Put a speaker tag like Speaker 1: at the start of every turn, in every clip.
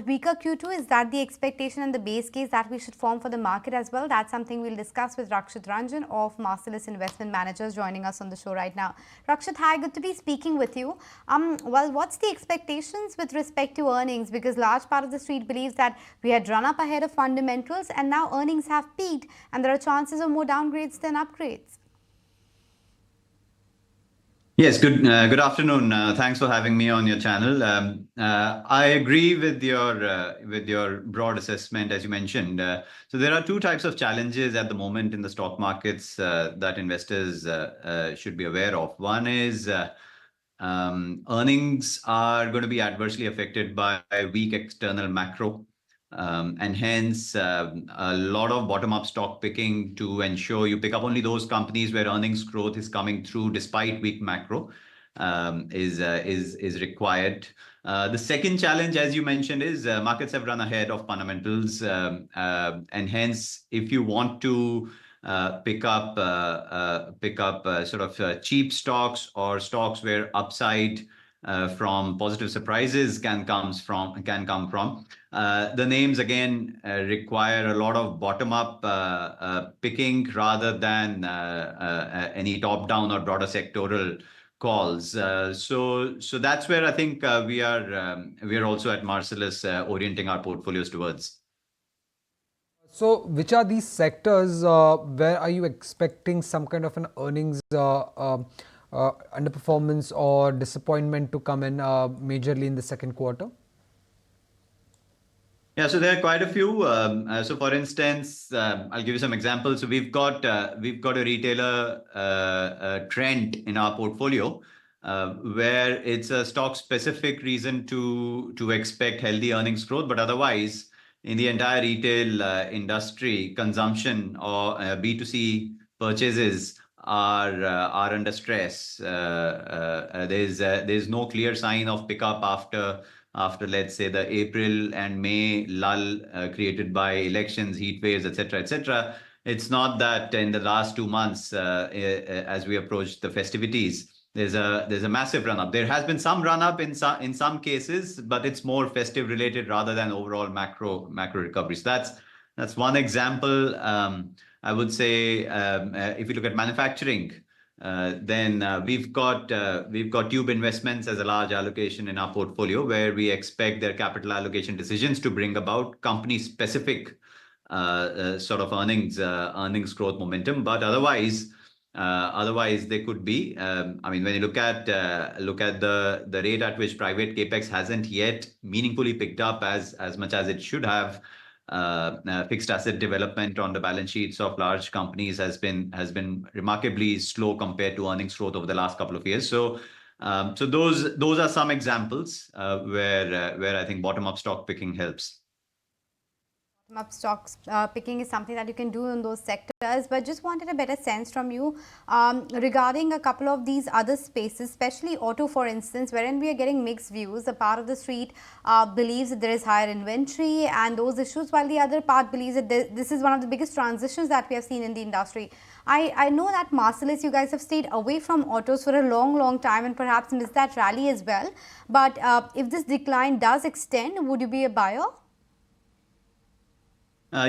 Speaker 1: weaker Q2, is that the expectation and the base case that we should form for the market as well? That's something we'll discuss with Rakshit Ranjan of Marcellus Investment Managers joining us on the show right now. Rakshit, hi, good to be speaking with you. Well, what's the expectations with respect to earnings? Because large part of the street believes that we had run up ahead of fundamentals and now earnings have peaked and there are chances of more downgrades than upgrades.
Speaker 2: Yes, good afternoon. Thanks for having me on your channel. I agree with your broad assessment, as you mentioned. So there are two types of challenges at the moment in the stock markets that investors should be aware of. One is earnings are going to be adversely affected by weak external macro. And hence a lot of bottom-up stock picking to ensure you pick up only those companies where earnings growth is coming through despite weak macro is required. The second challenge, as you mentioned, is markets have run ahead of fundamentals, and hence if you want to pick up sort of cheap stocks or stocks where upside from positive surprises can come from. The names again require a lot of bottom-up picking rather than any top-down or broader sectoral calls. So that's where I think we are also at Marcellus orienting our portfolios towards.
Speaker 3: So which are these sectors where are you expecting some kind of an earnings underperformance or disappointment to come in majorly in the second quarter?
Speaker 2: Yeah, so there are quite a few. So, for instance, I'll give you some examples. So we've got a retailer trend in our portfolio where it's a stock-specific reason to expect healthy earnings growth, but otherwise, in the entire retail industry, consumption or B2C purchases are under stress. There's no clear sign of pickup after let's say the April and May lull created by elections, heat waves, etc. It's not that in the last 2 months, as we approach the festivities, there's a massive run up. There has been some run up in some cases, but it's more festive related rather than overall macro recovery. So that's one example. I would say if you look at manufacturing, then we've got Tube Investments as a large allocation in our portfolio where we expect their capital allocation decisions to bring about company-specific sort of earnings growth momentum. But otherwise they could be. I mean, when you look at the rate at which private capex hasn't yet meaningfully picked up as much as it should have. Fixed asset development on the balance sheets of large companies has been remarkably slow compared to earnings growth over the last couple of years. So those are some examples where I think bottom-up stock picking helps.
Speaker 1: Up stocks picking is something that you can do in those sectors, but just wanted a better sense from you regarding a couple of these other spaces, especially auto, for instance, wherein we are getting mixed views. A part of the street believes that there is higher inventory and those issues, while the other part believes that this is one of the biggest transitions that we have seen in the industry. I know that Marcellus, you guys have stayed away from autos for a long time and perhaps missed that rally as well. But if this decline does extend, would you be a buyer?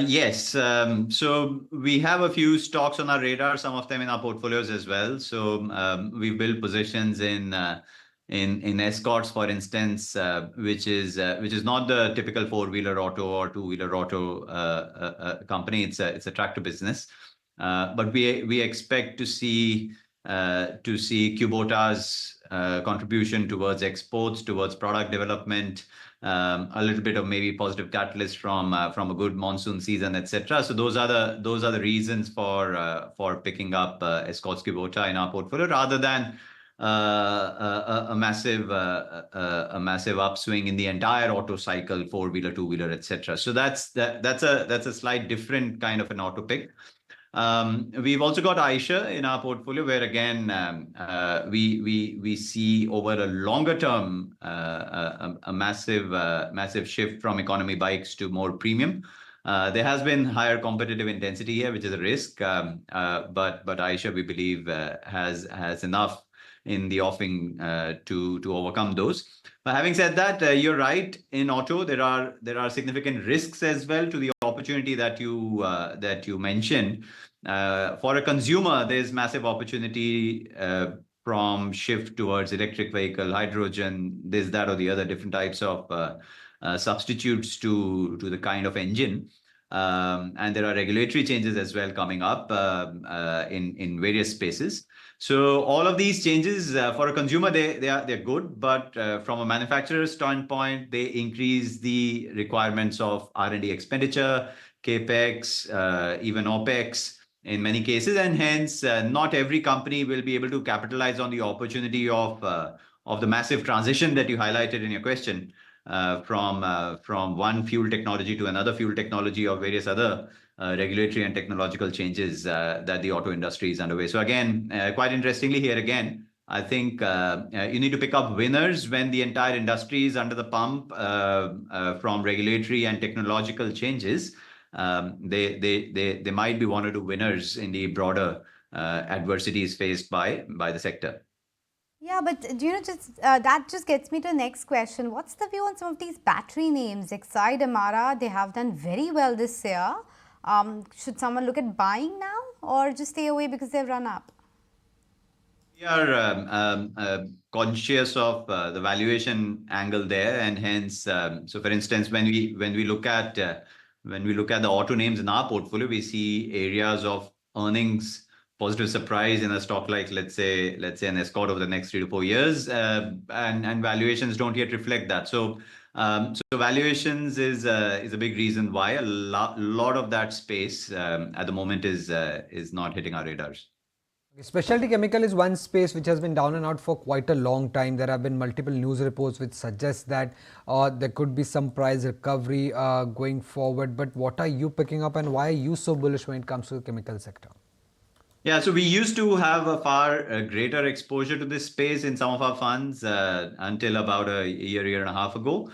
Speaker 2: Yes. So we have a few stocks on our radar, some of them in our portfolios as well. So we build positions in Escorts, for instance, which is not the typical four-wheeler auto or two-wheeler auto company. It's a tractor business, but we expect to see Kubota's contribution towards exports, towards product development. A little bit of maybe positive catalyst from a good monsoon season, etc. So those are the reasons for picking up Escorts Kubota in our portfolio rather than a massive upswing in the entire auto cycle, four-wheeler, two-wheeler, etc. So that's a slight different kind of an auto pick. We've also got Aisha in our portfolio, where again we see over a longer term a massive shift from economy bikes to more premium. There has been higher competitive intensity here, which is a risk, but Aisha, we believe, has enough in the offing to overcome those. But having said that, you're right. In auto, there are significant risks as well to the opportunity that you mentioned. For a consumer, there's massive opportunity from shift towards electric vehicle, hydrogen, this, that, or the other, different types of substitutes to the kind of engine. And there are regulatory changes as well coming up in various spaces. So all of these changes for a consumer, they're good, but from a manufacturer's standpoint, they increase the requirements of R&D expenditure, capex, even opex in many cases, and hence not every company will be able to capitalize on the opportunity of the massive transition that you highlighted in your question. From one fuel technology to another fuel technology, or various other regulatory and technological changes that the auto industry is underway. So again, quite interestingly here again, I think you need to pick up winners when the entire industry is under the pump from regulatory and technological changes. They might be one or two winners in the broader adversities faced by the sector.
Speaker 1: Yeah, but just that just gets me to the next question. What's the view on some of these battery names? Exide, Amara, they have done very well this year. Should someone look at buying now, or just stay away because they've run up?
Speaker 2: We are conscious of the valuation angle there, and hence, so for instance, when we look at the auto names in our portfolio, we see areas of earnings positive surprise in a stock like, let's say an Escort over the next 3 to 4 years, and valuations don't yet reflect that. So valuations is a big reason why a lot of that space at the moment is not hitting our radars.
Speaker 3: Specialty chemical is one space which has been down and out for quite a long time. There have been multiple news reports which suggest that there could be some price recovery going forward. But what are you picking up, and why are you so bullish when it comes to the chemical sector?
Speaker 2: Yeah, so we used to have a far greater exposure to this space in some of our funds until about a year and a half ago.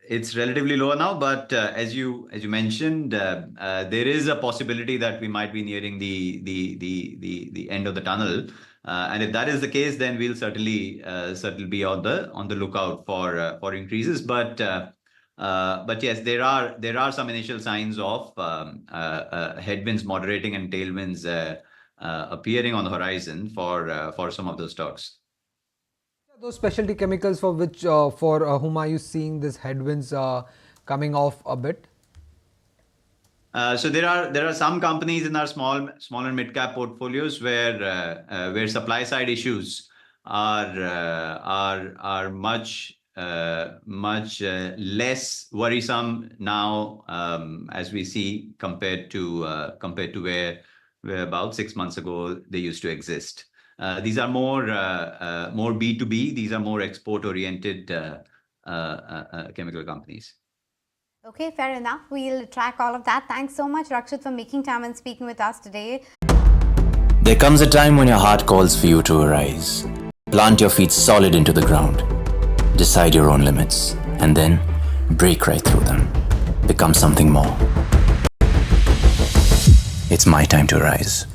Speaker 2: It's relatively lower now, but as you mentioned, there is a possibility that we might be nearing the end of the tunnel. And if that is the case, then we'll certainly be on the lookout for increases. But yes, there are some initial signs of headwinds moderating and tailwinds appearing on the horizon for some of those stocks.
Speaker 3: Those specialty chemicals for whom are you seeing these headwinds coming off a bit?
Speaker 2: So there are some companies in our small and mid cap portfolios where supply side issues are much less worrisome now, as we see, compared to where about 6 months ago they used to exist. These are more B2B. These are more export-oriented chemical companies.
Speaker 1: Okay, fair enough. We'll track all of that. Thanks so much, Rakshit, for making time and speaking with us today.
Speaker 4: There comes a time when your heart calls for you to arise. Plant your feet solid into the ground. Decide your own limits, and then break right through them. Become something more. It's my time to rise.